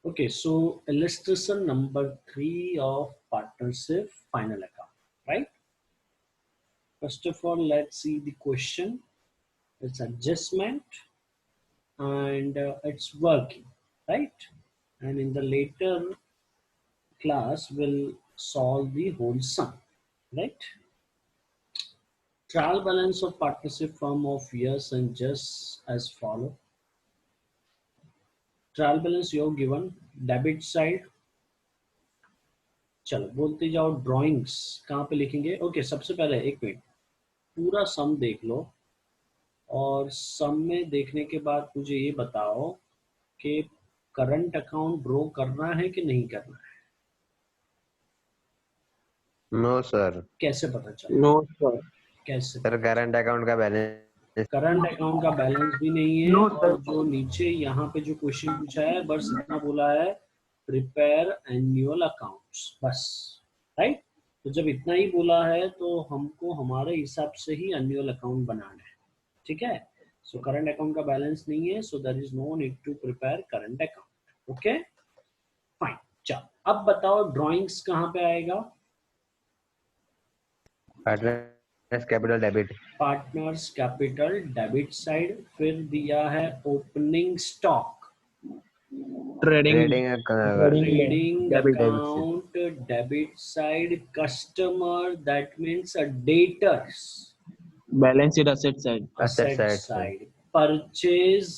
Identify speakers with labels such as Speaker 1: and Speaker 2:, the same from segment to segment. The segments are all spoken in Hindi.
Speaker 1: Okay, so illustration number 3 of partnership final account, right? First of all, let's see the question. It's adjustment and it's working, right? And in the later class, we'll solve the whole sum, right? Trial balance of partnership firm of years and just as follow. Trial balance you have given debit side. चलो बोलते जाओ ड्राइंग्स कहाँ पे लिखेंगे ओके सबसे पहले एक मिनट पूरा सम देख लो और सम में देखने के बाद मुझे ये बताओ कि करंट अकाउंट ड्रॉ करना है कि नहीं करना है
Speaker 2: नो सर
Speaker 1: कैसे पता चला
Speaker 3: नो सर
Speaker 1: कैसे
Speaker 2: सर करंट अकाउंट का बैलेंस
Speaker 1: करंट अकाउंट का बैलेंस भी नहीं है
Speaker 3: नो
Speaker 1: और
Speaker 3: सर
Speaker 1: जो नीचे यहाँ पे जो क्वेश्चन पूछा है बस इतना बोला है प्रिपेयर एनुअल अकाउंट्स बस राइट तो जब इतना ही बोला है तो हमको हमारे हिसाब से ही एनुअल अकाउंट बनाना है ठीक है सो करंट अकाउंट का बैलेंस नहीं है so there is no need to prepare current account okay fine चलो अब बताओ ड्राइंग्स कहाँ पे आएगा
Speaker 2: partners capital debit
Speaker 1: partners capital debit side फिर दिया है opening stock
Speaker 3: trading
Speaker 1: trading
Speaker 3: debit
Speaker 1: account debit side customer that means a debtors
Speaker 3: balance sheet asset side
Speaker 1: asset side purchase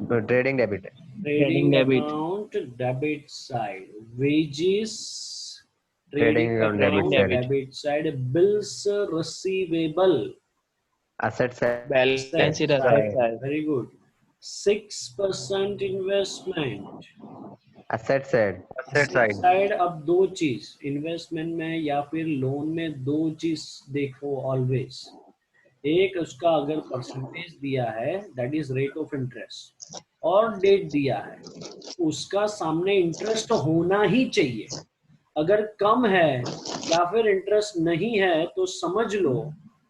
Speaker 2: trading debit
Speaker 1: trading
Speaker 3: debit
Speaker 1: account debit side wages
Speaker 2: Trading
Speaker 1: trading
Speaker 2: account
Speaker 1: account
Speaker 2: debit
Speaker 1: debit side bills receivable
Speaker 2: asset side
Speaker 3: balance sheet
Speaker 1: side
Speaker 3: asset side
Speaker 1: very good 6% investment
Speaker 2: asset side
Speaker 1: asset side अब दो चीज इन्वेस्टमेंट में या फिर लोन में दो चीज देखो ऑलवेज एक उसका अगर परसेंटेज दिया है that is rate of interest और डेट दिया है उसका सामने इंटरेस्ट होना ही चाहिए अगर कम है या फिर इंटरेस्ट नहीं है तो समझ लो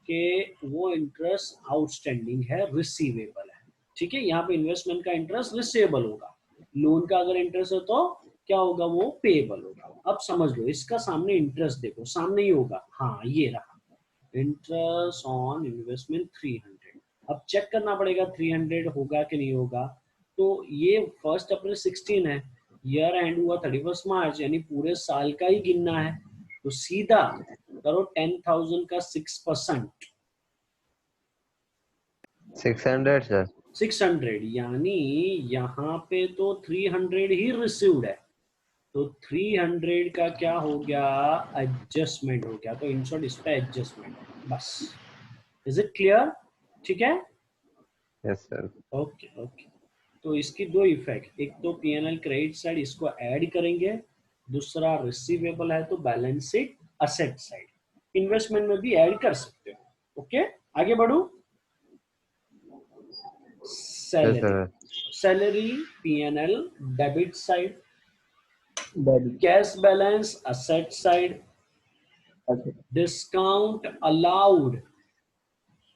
Speaker 1: कि वो इंटरेस्ट आउटस्टैंडिंग है रिसीवेबल है ठीक है यहाँ पे इन्वेस्टमेंट का इंटरेस्ट रिसीवेबल होगा लोन का अगर इंटरेस्ट है तो क्या होगा वो पेएबल होगा अब समझ लो इसका सामने इंटरेस्ट देखो सामने ही होगा हाँ ये रहा इंटरेस्ट ऑन इन्वेस्टमेंट 300 अब चेक करना पड़ेगा 300 होगा कि नहीं होगा तो ये 1 अप्रैल 16 है ईयर एंड हुआ 31 मार्च यानी पूरे साल का ही गिनना है तो सीधा करो 10,000 का 6%
Speaker 2: 600 सर
Speaker 1: 600 यानी यहाँ पे तो 300 ही रिसीव्ड है तो 300 का क्या हो गया एडजस्टमेंट हो गया तो इन शॉर्ट इस पे एडजस्टमेंट है बस इज इट क्लियर ठीक है
Speaker 2: यस सर
Speaker 1: ओके ओके तो इसकी दो इफेक्ट एक तो पीएनएल क्रेडिट साइड इसको ऐड करेंगे दूसरा रिसीवेबल है तो balance sheet asset side investment में भी ऐड कर सकते हो ओके आगे बढ़ू salary salary PNL debit side cash balance asset side discount allowed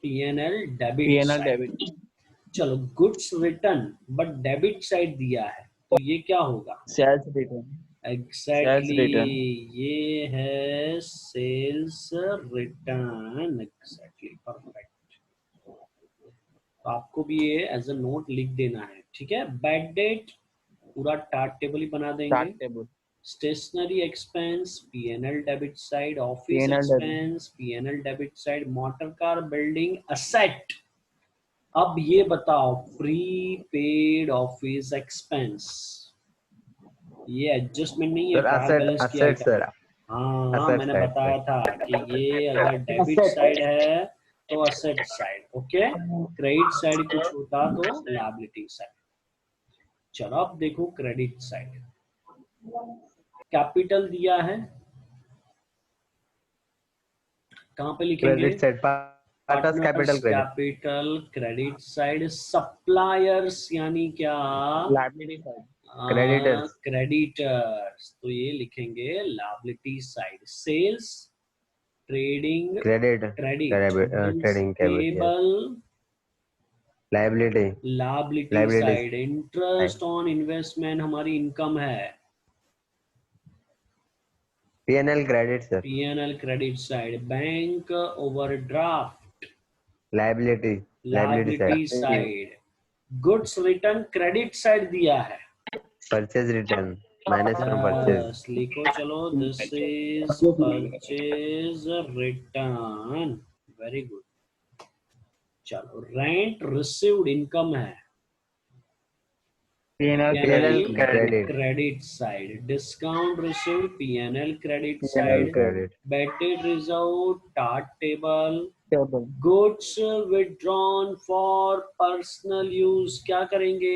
Speaker 1: PNL debit चलो goods return but debit side दिया है तो ये क्या होगा
Speaker 3: सेल्स रिटर्न
Speaker 1: एग्जैक्टली ये है सेल्स रिटर्न एग्जैक्टली परफेक्ट तो आपको भी ये एज अ नोट लिख देना है ठीक है बैड डेट पूरा टार्ट टेबल ही बना देंगे stationery expense PNL debit side office expense PNL debit side motor car building asset अब ये बताओ प्री पेड ऑफिस एक्सपेंस ये एडजस्टमेंट नहीं है ट्रायल बैलेंस की आइटम हाँ मैंने बताया था कि ये अगर डेबिट साइड है तो asset side okay credit side कुछ होता तो लायबिलिटी साइड चलो अब देखो क्रेडिट साइड कैपिटल दिया है कहां पे लिखेंगे
Speaker 2: credit side partners
Speaker 1: capital credit side suppliers यानी क्या
Speaker 3: लायबिलिटी साइड
Speaker 1: क्रेडिटर्स तो ये लिखेंगे liability side sales trading
Speaker 2: trading
Speaker 1: payable
Speaker 2: liability
Speaker 1: liability
Speaker 2: Liabilities.
Speaker 1: Side, interest on investment हमारी इनकम है,
Speaker 2: P&L credit sir.
Speaker 1: PNL credit side, bank overdraft
Speaker 2: Liability
Speaker 1: liability
Speaker 2: side.
Speaker 1: Side, goods return credit side दिया है,
Speaker 2: Purchase return minus from purchase.
Speaker 1: Yes लिखो चलो, this is purchase return, very good. चलो, रेंट रिसीव्ड इनकम है,
Speaker 3: P&L
Speaker 2: P&L
Speaker 3: credit.
Speaker 2: credit.
Speaker 1: Credit side, discount received PNL credit
Speaker 3: P&L
Speaker 1: side,
Speaker 2: Credit.
Speaker 1: Bed reserve tart table,
Speaker 3: table.
Speaker 1: Goods withdrawn for personal use, क्या करेंगे?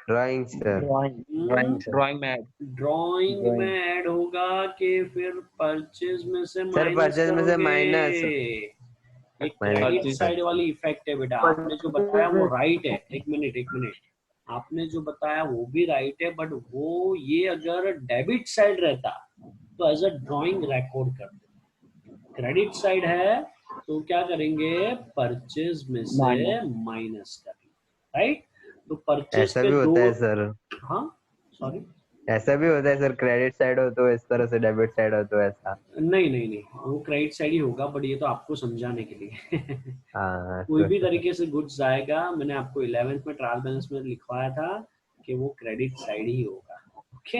Speaker 2: Drawing sir.
Speaker 3: Drawing mat.
Speaker 1: Drawing में ऐड होगा कि फिर परचेज में से
Speaker 2: Sir,
Speaker 1: माइनस
Speaker 2: purchase में से
Speaker 1: करोगे?
Speaker 2: minus.
Speaker 1: ये
Speaker 2: Minus.
Speaker 1: क्रेडिट साइड वाली इफेक्ट है बेटा, आपने जो बताया वो राइट है। एक मिनट, आपने जो बताया वो भी राइट है, बट वो ये अगर डेबिट साइड रहता तो एज अ ड्राइंग रिकॉर्ड कर दो। क्रेडिट साइड है तो क्या करेंगे? परचेज में से माइनस करेंगे, राइट? तो परचेज
Speaker 2: ऐसा
Speaker 1: पे
Speaker 2: भी
Speaker 1: दो,
Speaker 2: होता है सर,
Speaker 1: हाँ सॉरी,
Speaker 2: ऐसा भी होता है सर, क्रेडिट साइड हो तो इस तरह से, डेबिट साइड हो तो ऐसा।
Speaker 1: नहीं, वो क्रेडिट साइड ही होगा, बट ये तो आपको समझाने के लिए।
Speaker 2: हाँ
Speaker 1: कोई भी
Speaker 2: सर।
Speaker 1: तरीके से गुड्स आएगा, मैंने आपको 11th में ट्रायल बैलेंस में लिखवाया था कि वो क्रेडिट साइड ही होगा। Okay,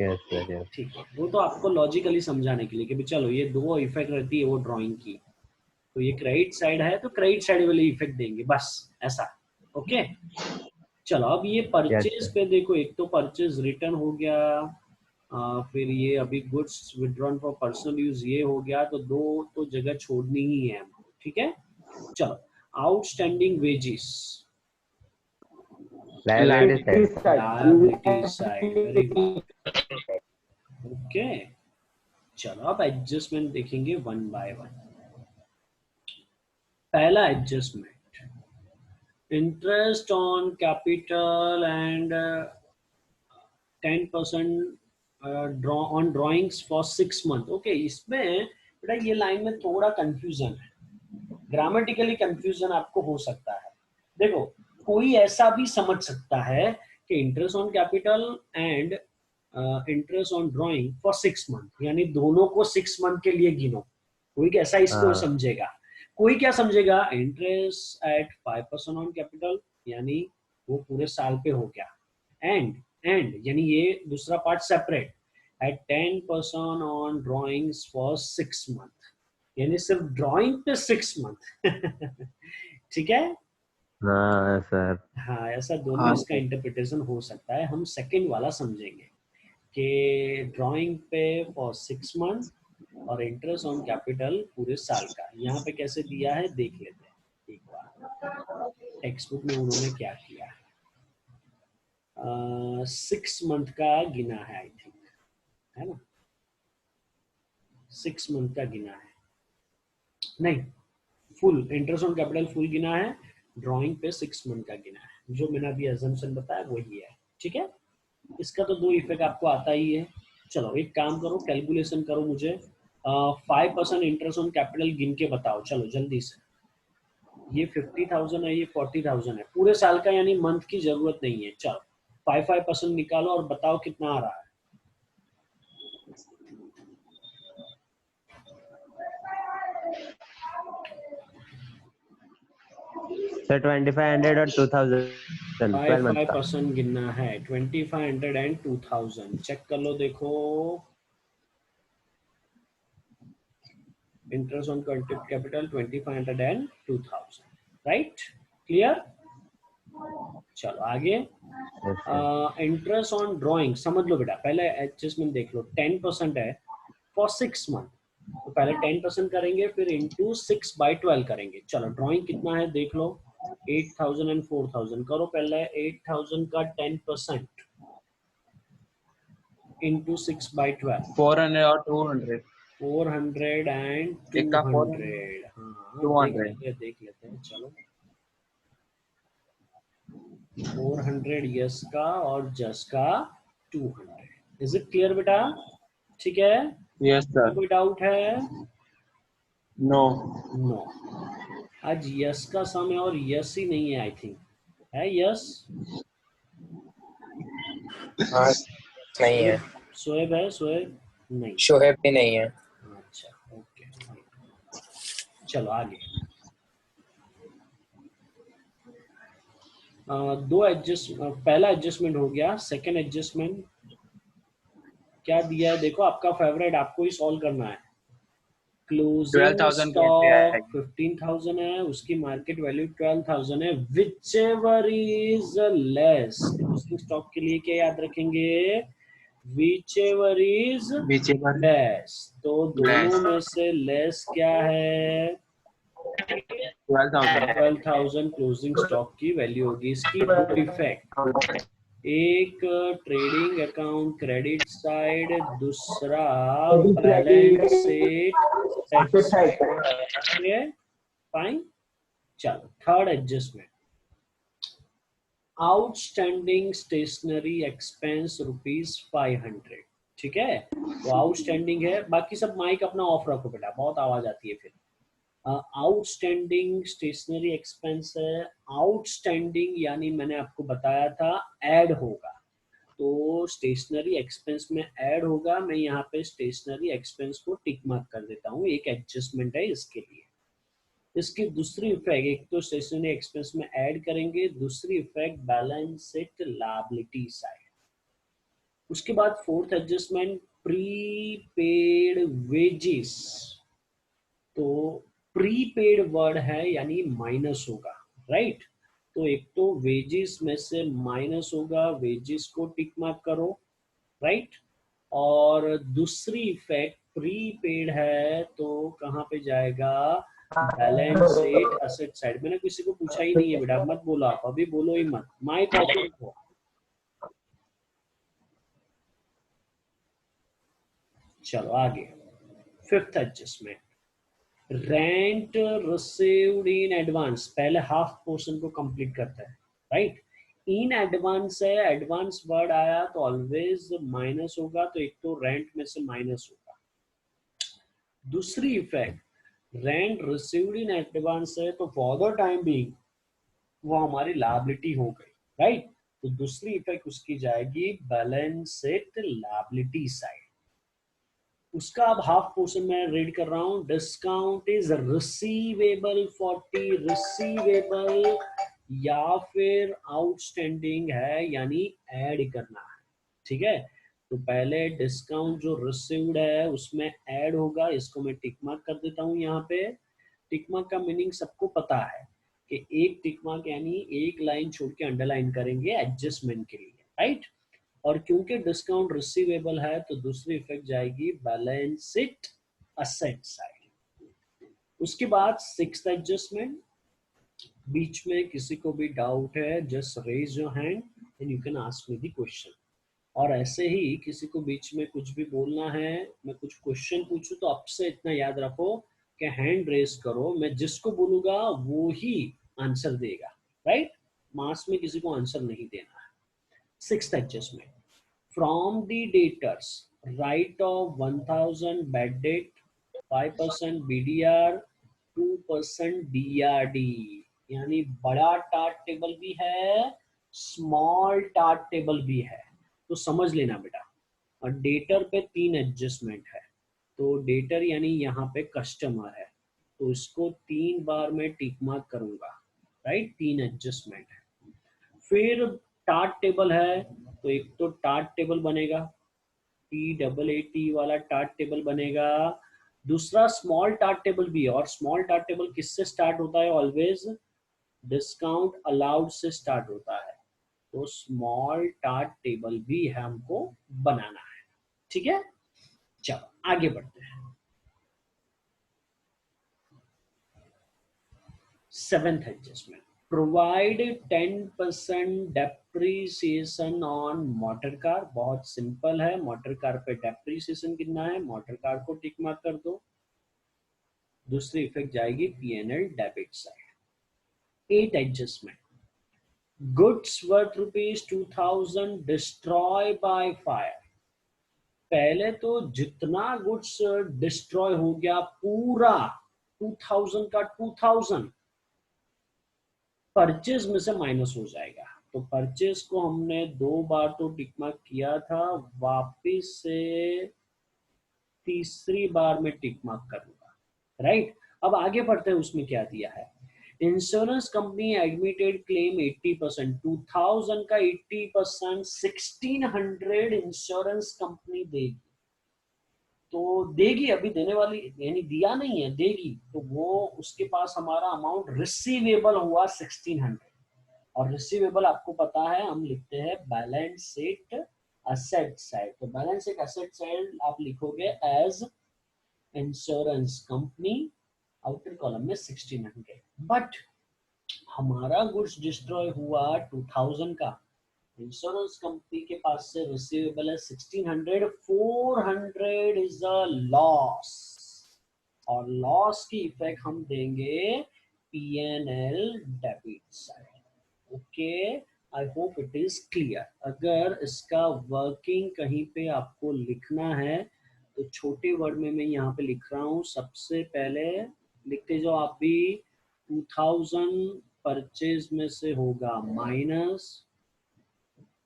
Speaker 2: yes sir, yes.
Speaker 1: ठीक है, वो तो आपको लॉजिकली समझाने के लिए कि भी चलो ये दो इफेक्ट रहती है वो ड्राइंग की, तो ये क्रेडिट साइड है तो क्रेडिट साइड वाले इफेक्ट देंगे, बस ऐसा। ओके, चलो अब ये परचेज पे देखो, एक तो परचेज रिटर्न हो गया, फिर ये अभी goods withdrawn for personal use ये हो गया, तो दो तो जगह छोड़नी ही है हमको, ठीक है। चलो, outstanding wages,
Speaker 2: liability side.
Speaker 1: Liability side, very good. Okay, चलो अब एडजस्टमेंट देखेंगे वन बाय वन। पहला adjustment, interest on capital and 10% draw on drawings for 6 month. Okay, इसमें बेटा ये लाइन में थोड़ा कंफ्यूजन है, ग्रामेटिकली कंफ्यूजन आपको हो सकता है। देखो, कोई ऐसा भी समझ सकता है कि interest on capital and interest on drawing for 6 month, यानी दोनों को 6 मंथ के लिए गिनो, कोई कैसा इसको
Speaker 2: हाँ।
Speaker 1: समझेगा। कोई क्या समझेगा, इंटरेस्ट एट 5% ऑन कैपिटल, यानी वो पूरे साल पे हो गया, एंड यानी ये दूसरा part separate, at 10% on drawings for 6 month, यानी सिर्फ ड्राइंग पे 6 मंथ। ठीक है,
Speaker 2: हाँ सर।
Speaker 1: हाँ ऐसा दोनों इसका इंटरप्रिटेशन हो सकता है। हम सेकंड वाला समझेंगे कि ड्राइंग पे फॉर 6 मंथ और इंटरेस्ट ऑन कैपिटल पूरे साल का। यहाँ पे कैसे दिया है देख लेते हैं एक बार, टेक्स्ट बुक में उन्होंने क्या किया। 6 मंथ का गिना है, आई थिंक, है ना, 6 मंथ का गिना है, नहीं, full interest on capital full गिना है, ड्राइंग पे 6 मंथ का गिना है, जो मैंने अभी अजम्पशन बताया वही है। ठीक है, इसका तो दो इफेक्ट आपको आता ही है। चलो एक काम करो, कैलकुलेशन करो, मुझे 5% इंटरेस्ट ऑन कैपिटल गिन के बताओ, चलो जल्दी से। ये 50,000 है, ये 40,000 है, पूरे साल का, यानी मंथ की जरूरत नहीं है। चलो 5% निकालो और बताओ कितना आ रहा है।
Speaker 2: सर 2500 और 2000 12 मंथ का।
Speaker 1: 5% गिनना है, 2500 एंड 2000, चेक कर लो, देखो interest on capital 2500 and 2000, right, clear. चलो आगे,
Speaker 2: yes sir.
Speaker 1: Interest on drawing समझ लो बेटा, पहले एडजस्टमेंट देख लो, 10% है फॉर 6 मंथ, तो पहले 10% करेंगे, फिर इंटू 6/12 करेंगे। चलो ड्राइंग कितना है देख लो, 8,000 एंड 4,000, करो पहले 8,000 का 10% इंटू 6/12,
Speaker 3: 400 और 200.
Speaker 1: 400 एंड
Speaker 3: एक का 400,
Speaker 1: 200, हाँ
Speaker 3: 200.
Speaker 1: देख लेते हैं, चलो 400 यस का और जस का 200, इज इट क्लियर बेटा? ठीक है,
Speaker 3: Yes sir.
Speaker 1: कोई डाउट है?
Speaker 3: No.
Speaker 1: नो। आज यस का समय और यस ही नहीं है, आई थिंक है यस।
Speaker 4: हाँ नहीं है,
Speaker 1: शोएब है, शोएब नहीं।
Speaker 4: शोहेब भी नहीं है।
Speaker 1: अच्छा ओके, चलो आगे। दो एडजस्ट, पहला एडजस्टमेंट हो गया। सेकंड एडजस्टमेंट क्या दिया है देखो, आपका फेवरेट, आपको ही सॉल्व करना है। क्लोजिंग
Speaker 3: 12,000 पे एंट्री आया है।
Speaker 1: स्टॉक 15,000 है, उसकी मार्केट वैल्यू 12,000 है। Which ever is less, closing stock के लिए क्या याद रखेंगे, which ever is
Speaker 3: Whichever
Speaker 1: less. तो दोनों
Speaker 3: less.
Speaker 1: में से लेस क्या है,
Speaker 3: 12,000.
Speaker 1: 12,000 क्लोजिंग स्टॉक की वैल्यू होगी। इसकी दो इफेक्ट, एक ट्रेडिंग अकाउंट क्रेडिट साइड, दूसरा balance sheet debit side. Fine. चलो third adjustment, outstanding stationery expense ₹500। ठीक है, तो आउटस्टैंडिंग है, बाकी सब माइक अपना ऑफ रखो बेटा, बहुत आवाज आती है फिर। आउटस्टैंडिंग स्टेशनरी एक्सपेंस है। आउटस्टैंडिंग यानी मैंने आपको बताया था ऐड होगा, तो स्टेशनरी एक्सपेंस में ऐड होगा। मैं यहाँ पे स्टेशनरी एक्सपेंस को टिक मार्क कर देता हूँ, एक एडजस्टमेंट है इसके लिए। इसकी दूसरी इफेक्ट, एक तो स्टेशनरी एक्सपेंस में ऐड करेंगे, दूसरी effect balance sheet liability side. उसके बाद फोर्थ एडजस्टमेंट, प्रीपेड वेजेस। तो प्रीपेड वर्ड है यानी माइनस होगा, राइट। तो एक तो वेजेस में से माइनस होगा, वेजेस को टिक मार्क करो, राइट। और दूसरी इफेक्ट प्रीपेड है तो कहाँ पे जाएगा, बैलेंस शीट असेट साइड। मैंने किसी को पूछा ही नहीं है बेटा, मत बोलो आप, अभी बोलो ही मत, माइक ऑफ रखो। चलो आगे, fifth adjustment, rent received in advance. पहले हाफ पोर्शन को कंप्लीट करता है, राइट। इन एडवांस है, एडवांस वर्ड आया तो ऑलवेज माइनस होगा, तो एक तो रेंट में से माइनस होगा। दूसरी effect, rent received in advance है तो फॉर द टाइम बीइंग वो हमारी लायबिलिटी हो गई, राइट। तो दूसरी इफेक्ट उसकी जाएगी बैलेंस शीट लायबिलिटी साइड। उसका अब हाफ पोर्शन में रीड कर रहा हूं, डिस्काउंट इज रिसीवेबल 40, रिसीवेबल या फिर आउटस्टैंडिंग है यानी ऐड करना है, ठीक है। तो पहले डिस्काउंट जो रिसीव्ड है उसमें ऐड होगा, इसको मैं टिक मार्क कर देता हूं। यहाँ पे टिक मार्क का मीनिंग सबको पता है कि एक टिक मार्क यानी एक लाइन छोड़ के अंडरलाइन करेंगे एडजस्टमेंट के लिए, राइट। और क्योंकि डिस्काउंट रिसीवेबल है तो दूसरी इफेक्ट जाएगी बैलेंस शीट असेट साइड। उसके बाद सिक्स्थ एडजस्टमेंट, बीच में किसी को भी डाउट है just raise your hand and you can ask me the question. और ऐसे ही किसी को बीच में कुछ भी बोलना है, मैं कुछ क्वेश्चन पूछूं तो आपसे इतना याद रखो कि हैंड रेज करो, मैं जिसको बोलूंगा वो ही आंसर देगा, राइट। मास में किसी को आंसर नहीं देना है। Sixth adjustment, from the debtors right of 1000 bad debt, 5% BDR, 2% DRD। यानी बड़ा टार्ट टेबल भी है, स्मॉल टार्ट टेबल भी है, तो समझ लेना बेटा। और डेटर पे 3 एडजस्टमेंट है, तो डेटर यानी यहाँ पे कस्टमर है, तो इसको 3 बार मैं टिक मार्क करूंगा, राइट। 3 एडजस्टमेंट है। फिर टार्ट टेबल है, तो एक तो टार्ट टेबल बनेगा, TAAT वाला टार्ट टेबल बनेगा। दूसरा स्मॉल टार्ट टेबल भी है, और स्मॉल टार्ट टेबल किससे स्टार्ट होता है, ऑलवेज डिस्काउंट अलाउड से स्टार्ट होता है, तो स्मॉल टार्ट टेबल भी हमको बनाना है, ठीक है। चलो आगे बढ़ते हैं। Seventh adjustment, provide 10% depreciation on motor car. बहुत सिंपल है, मोटर कार पे डेप्रीसिएशन कितना है, मोटर कार को टिक मार्क कर दो। दूसरी इफेक्ट जाएगी P&L debit side. 8 adjustment, goods worth ₹2000 destroy by fire. पहले तो जितना गुड्स डिस्ट्रॉय हो गया पूरा 2000 का 2000, परचेज में से माइनस हो जाएगा। तो परचेज को हमने 2 बार तो टिक मार्क किया था, वापिस से तीसरी बार में टिक मार्क करूंगा, राइट। अब आगे बढ़ते हैं, उसमें क्या दिया है। इंश्योरेंस कंपनी एडमिटेड क्लेम 80%, 2000 का 80% 1600 इंश्योरेंस कंपनी देगी। तो देगी, अभी देने वाली यानी दिया नहीं है, देगी। तो वो उसके पास हमारा अमाउंट रिसीवेबल हुआ 1600, और रिसीवेबल आपको पता है हम लिखते हैं बैलेंस शीट एसेट साइड। तो बैलेंस शीट एसेट साइड आप लिखोगे as insurance company, outer column में 1600। बट हमारा गुड्स डिस्ट्रॉय हुआ 2000 का, इंश्योरेंस कंपनी के पास से रिसीवेबल है 1600, 400 इज अ लॉस, और लॉस की इफेक्ट हम देंगे P&L debit side. Okay, I hope it is clear. अगर इसका वर्किंग कहीं पे आपको लिखना है तो छोटे वर्ड में मैं यहाँ पे लिख रहा हूँ। सबसे पहले लिखते जाओ आप भी, 2000 परचेज में से होगा माइनस,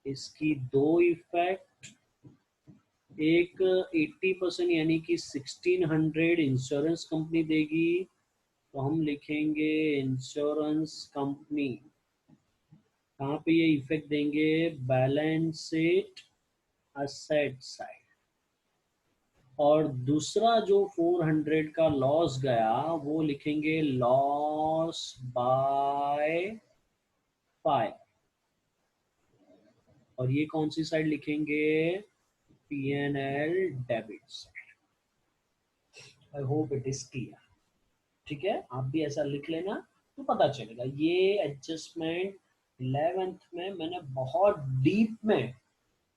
Speaker 1: इसकी 2 इफेक्ट, एक 80% यानी कि 1600 इंश्योरेंस कंपनी देगी, तो हम लिखेंगे इंश्योरेंस कंपनी, कहाँ पे ये इफेक्ट देंगे, बैलेंस शीट एसेट साइड। और दूसरा जो 400 का लॉस गया वो लिखेंगे लॉस बाय 5, और ये कौन सी साइड लिखेंगे, P&L debit side. I hope it is clear. ठीक है, आप भी ऐसा लिख लेना तो पता चलेगा। ये एडजस्टमेंट 11th में मैंने बहुत डीप में,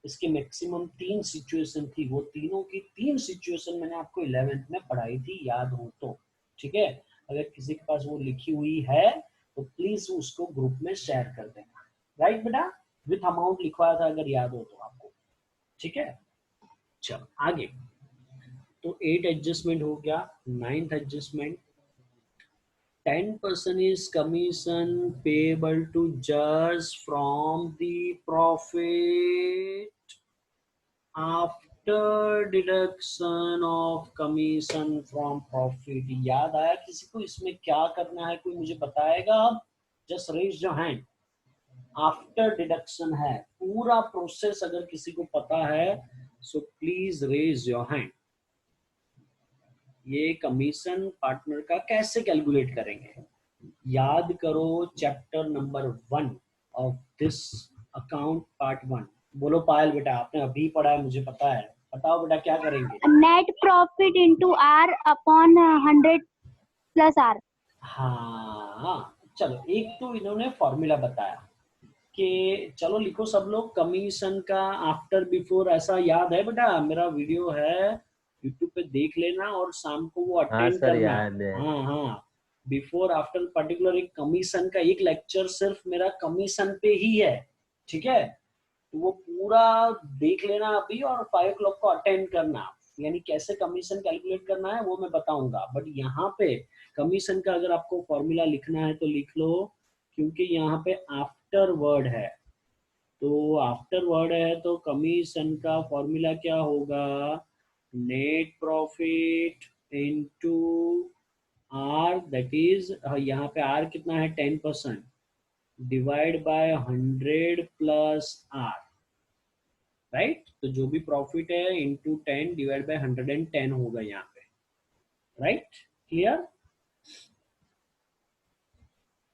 Speaker 1: इसके मैक्सिमम 3 सिचुएशन थी, वो तीनों की 3 सिचुएशन मैंने आपको 11th में पढ़ाई थी, याद हो तो। ठीक है, अगर किसी के पास वो लिखी हुई है तो प्लीज उसको ग्रुप में शेयर कर देना। राइट बेटा, विथ अमाउंट लिखवाया था अगर याद हो तो आपको। ठीक है, चलो आगे। तो 8 एडजस्टमेंट हो गया। 9th adjustment, 10% is commission payable to judge from the profit after deduction of commission from profit। याद आया किसी को इसमें क्या करना है, कोई मुझे बताएगा? Just raise your hand. After deduction है पूरा प्रोसेस, अगर किसी को पता है so please raise your hand. ये कमीशन पार्टनर का कैसे कैलकुलेट करेंगे, याद करो chapter number 1 of this account part 1। बोलो पायल बेटा, आपने अभी पढ़ा है मुझे पता है, बताओ बेटा क्या करेंगे।
Speaker 5: Net profit into R upon 100 plus R.
Speaker 1: हाँ चलो, एक तो इन्होंने फॉर्मूला बताया कि चलो लिखो सब लोग, कमीशन का आफ्टर बिफोर, ऐसा याद है बेटा? मेरा वीडियो है यूट्यूब पे, देख लेना और शाम को वो अटेंड
Speaker 2: सर,
Speaker 1: करना।
Speaker 2: याद है।
Speaker 1: हाँ, बिफोर आफ्टर पर्टिकुलर एक कमीशन का एक लेक्चर सिर्फ मेरा कमीशन पे ही है। ठीक है, तो वो पूरा देख लेना अभी, और 5 o'clock को अटेंड करना। यानी कैसे कमीशन कैलकुलेट करना है वो मैं बताऊंगा। बट यहाँ पे कमीशन का अगर आपको फॉर्मूला लिखना है तो लिख लो, क्योंकि यहाँ पे आफ्टर वर्ड है। तो आफ्टर वर्ड है तो कमीशन का फॉर्मूला क्या होगा, net profit into R, that is यहाँ पे आर कितना है 10%, divide by 100 plus R. Right, तो जो भी प्रॉफिट है इनटू 10 डिवाइड बाय 110 होगा यहाँ पे। Right, clear?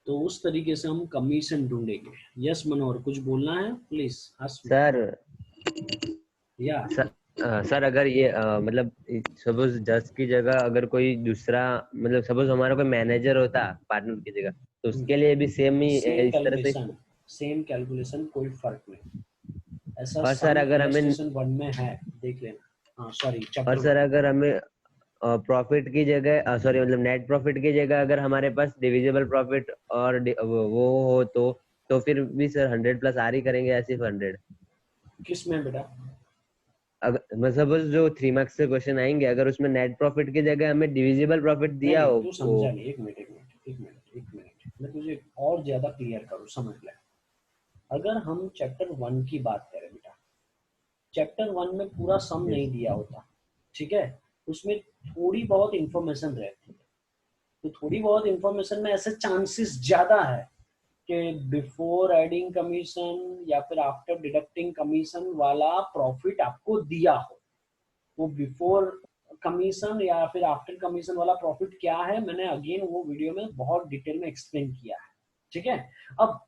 Speaker 1: तो उस तरीके से हम कमीशन ढूंढेंगे। यस मनोहर, कुछ बोलना है प्लीज
Speaker 2: सर।
Speaker 1: या
Speaker 2: सर अगर ये मतलब सपोज जज की जगह अगर कोई दूसरा, मतलब सपोज हमारा कोई मैनेजर होता पार्टनर की जगह, तो उसके लिए भी सेम ही इस तरह से
Speaker 1: सेम कैलकुलेशन, कोई फर्क नहीं। ऐसा
Speaker 2: और सर अगर हमें
Speaker 1: 1 में है, देख लेना। हाँ सॉरी,
Speaker 2: और सर अगर हमें प्रॉफिट की जगह सॉरी मतलब नेट प्रॉफिट की जगह अगर हमारे पास डिविजिबल प्रॉफिट और वो हो तो फिर भी सर 100 प्लस आर ही करेंगे या सिर्फ 100?
Speaker 1: किस में बेटा?
Speaker 2: अगर सपोज जो 3 मार्क्स से क्वेश्चन आएंगे, अगर उसमें नेट प्रॉफिट की जगह हमें डिविजिबल प्रॉफिट दिया हो
Speaker 1: तू समझा नहीं। एक मिनट मैं तुझे और ज्यादा क्लियर करूँ, समझ ले। अगर हम चैप्टर 1 की बात करें बेटा, चैप्टर 1 में पूरा सम नहीं दिया होता, ठीक है, उसमें थोड़ी बहुत इंफॉर्मेशन रहती है। तो थोड़ी बहुत इंफॉर्मेशन में ऐसे चांसेस ज्यादा है कि बिफोर एडिंग कमीशन या फिर आफ्टर डिडक्टिंग कमीशन वाला प्रॉफिट आपको दिया हो। वो बिफोर कमीशन या फिर आफ्टर कमीशन वाला प्रॉफिट क्या है, मैंने अगेन वो वीडियो में बहुत डिटेल में एक्सप्लेन किया है, ठीक है। अब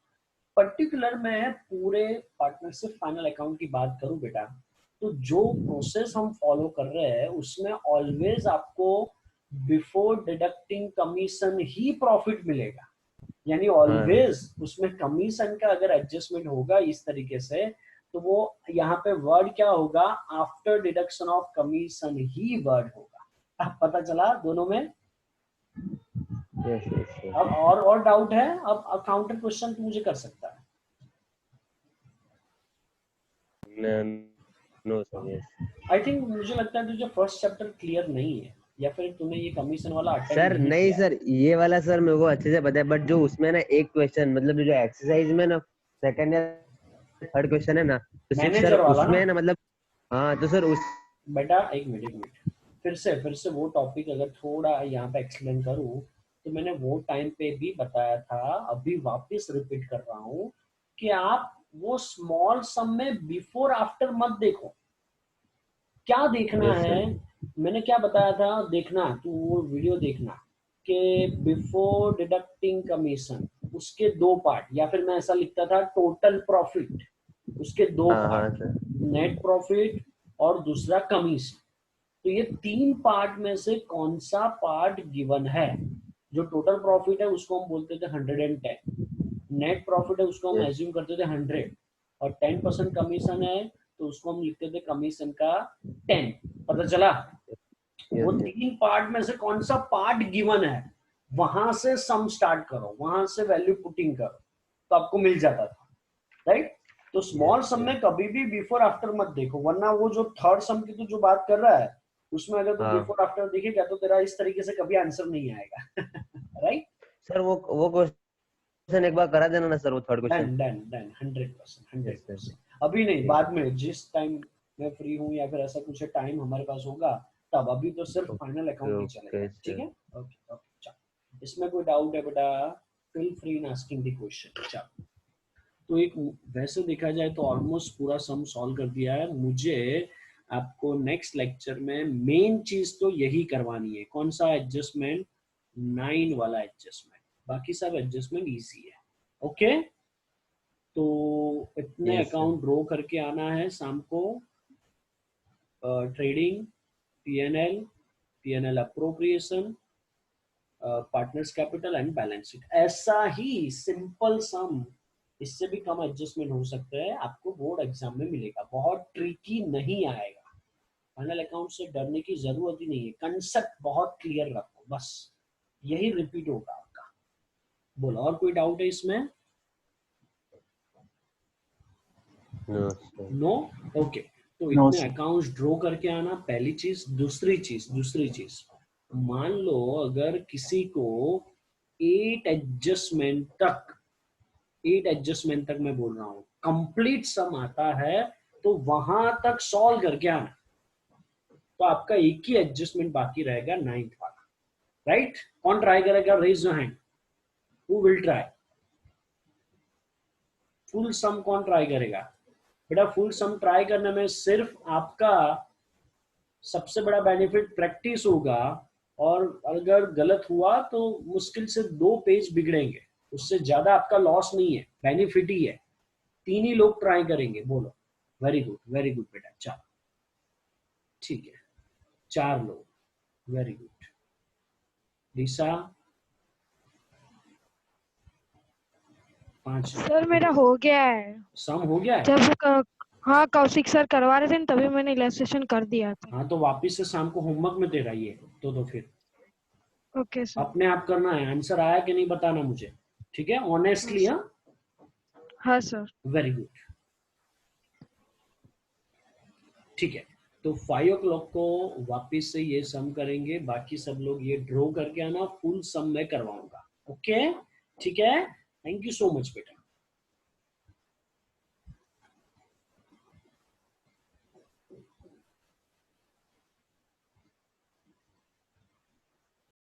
Speaker 1: पर्टिकुलर मैं पूरे पार्टनरशिप फाइनल अकाउंट की बात करूं बेटा, तो जो प्रोसेस हम फॉलो कर रहे हैं उसमें ऑलवेज आपको बिफोर डिडक्टिंग कमीशन ही प्रॉफिट मिलेगा। यानी ऑलवेज उसमें कमीशन का अगर एडजस्टमेंट होगा इस तरीके से, तो वो यहाँ पे वर्ड क्या होगा, after deduction of commission he word होगा। अब पता चला दोनों में।
Speaker 2: Yes yes.
Speaker 1: अब और डाउट है, अब काउंटर क्वेश्चन मुझे कर सकता है।
Speaker 2: No sir, yes.
Speaker 1: I think मुझे लगता है तुझे फर्स्ट चैप्टर क्लियर नहीं है, या फिर तूने ये कमीशन वाला अटेम्प्ट
Speaker 2: सर नहीं
Speaker 1: किया।
Speaker 2: सर, ये वाला सर मेरे को अच्छे से पता है, बट जो उसमें ना एक क्वेश्चन, मतलब जो एक्सरसाइज में ना सेकंड या थर्ड क्वेश्चन है ना, तो सिर्फ सर
Speaker 1: मैनेजर वाला
Speaker 2: उसमें
Speaker 1: ना
Speaker 2: ना, मतलब हाँ, तो सर उस
Speaker 1: बेटा एक मिनट फिर से वो टॉपिक अगर थोड़ा यहाँ पे एक्सप्लेन करूँ, तो मैंने वो टाइम पे भी बताया था, अभी वापस रिपीट कर रहा हूँ कि आप वो स्मॉल सम में बिफोर आफ्टर मत देखो। क्या देखना
Speaker 2: यस
Speaker 1: है,
Speaker 2: सर।
Speaker 1: मैंने क्या बताया था, देखना तू वो वीडियो देखना कि बिफोर डिडक्टिंग कमीशन उसके दो पार्ट, या फिर मैं ऐसा लिखता था टोटल प्रॉफिट, उसके दो
Speaker 2: हाँ हाँ
Speaker 1: पार्ट,
Speaker 2: सर।
Speaker 1: नेट प्रॉफिट और दूसरा कमीशन। तो ये तीन पार्ट में से कौन सा पार्ट गिवन है। जो टोटल प्रॉफिट है उसको हम बोलते थे 110, नेट प्रॉफिट है उसको हम
Speaker 2: यस
Speaker 1: एज्यूम करते थे 100, और 10% कमीशन है तो उसको हम लिखते थे कमीशन का 10। पता चला। वो
Speaker 2: यस।
Speaker 1: तीन पार्ट में से कौन सा पार्ट गिवन है, वहां से सम स्टार्ट करो, वहां से वैल्यू पुटिंग करो, तो आपको मिल जाता था, राइट। तो स्मॉल
Speaker 2: यस
Speaker 1: सम
Speaker 2: यस।
Speaker 1: में कभी भी बिफोर आफ्टर मत देखो, वरना वो जो थर्ड सम की तू जो बात कर रहा है उसमें अगर तू
Speaker 2: हाँ
Speaker 1: बिफोर आफ्टर देखेगा तो तेरा इस तरीके से कभी आंसर नहीं आएगा। राइट।
Speaker 2: सर, वो क्वेश्चन एक बार करा देना ना सर, वो third question.
Speaker 1: Done done done 100%,
Speaker 2: yes sir.
Speaker 1: 100%। अभी नहीं,
Speaker 2: ठीक है।
Speaker 1: बाद में जिस टाइम मैं फ्री हूँ या फिर ऐसा कुछ टाइम हमारे पास होगा तब, अभी तो सिर्फ फाइनल अकाउंट ही चलेगा,
Speaker 2: ओके
Speaker 1: ठीक
Speaker 2: सर।
Speaker 1: है। ओके ओके चल, इसमें कोई डाउट है बेटा, feel free in asking the question. चल, तो एक वैसे देखा जाए तो ऑलमोस्ट पूरा सम सॉल्व कर दिया है। मुझे आपको नेक्स्ट लेक्चर में मेन चीज तो यही करवानी है, कौन सा एडजस्टमेंट, 9 वाला एडजस्टमेंट, बाकी सब एडजस्टमेंट इजी है। ओके, तो इतने
Speaker 2: यस सर।
Speaker 1: अकाउंट ड्रॉ करके आना है शाम को। Trading, PNL, PNL appropriation, partners capital and balance sheet, ऐसा ही सिंपल सम, इससे भी कम एडजस्टमेंट हो सकते हैं, आपको बोर्ड एग्जाम में मिलेगा, बहुत ट्रिकी नहीं आएगा। फाइनल अकाउंट से डरने की जरूरत ही नहीं है, कंसेप्ट बहुत क्लियर रखो, बस यही रिपीट होगा आपका। बोलो, और कोई डाउट है इसमें?
Speaker 2: No sir.
Speaker 1: नो। ओके, तो
Speaker 3: No,
Speaker 1: इतने
Speaker 3: sir.
Speaker 1: अकाउंट्स ड्रॉ करके आना, पहली चीज। दूसरी चीज, मान लो अगर किसी को 8 एडजस्टमेंट तक मैं बोल रहा हूँ कंप्लीट सम आता है, तो वहां तक सॉल्व करके आना, तो आपका एक ही एडजस्टमेंट बाकी रहेगा, 9th वाला, राइट। कौन ट्राई करेगा, raise your hand, who will try. Full sum कौन ट्राई करेगा बेटा? फुल सम ट्राई करने में सिर्फ आपका सबसे बड़ा बेनिफिट प्रैक्टिस होगा, और अगर गलत हुआ तो मुश्किल से 2 पेज बिगड़ेंगे, उससे ज्यादा आपका लॉस नहीं है, बेनिफिट ही है। 3 ही लोग ट्राई करेंगे, बोलो। वेरी गुड बेटा, चलो ठीक है, 4 लोग, वेरी गुड। दिशा 5 लोग।
Speaker 6: सर मेरा हो गया है।
Speaker 1: सम हो गया है।
Speaker 6: जब हाँ कौशिक सर करवा रहे थे न, तभी मैंने इलस्ट्रेशन कर दिया था।
Speaker 1: हाँ, तो वापिस से शाम को होमवर्क में तेरा ये तो फिर
Speaker 6: ओके सर।
Speaker 1: अपने आप करना है, आंसर आया कि नहीं बताना मुझे, ठीक है, ऑनेस्टली। हाँ,
Speaker 6: हाँ सर।
Speaker 1: वेरी गुड, ठीक है। तो 5 o'clock को वापिस से ये सम करेंगे, बाकी सब लोग ये ड्रॉ करके आना, फुल सम मैं करवाऊंगा, ओके, ठीक है। थैंक यू सो मच बेटा।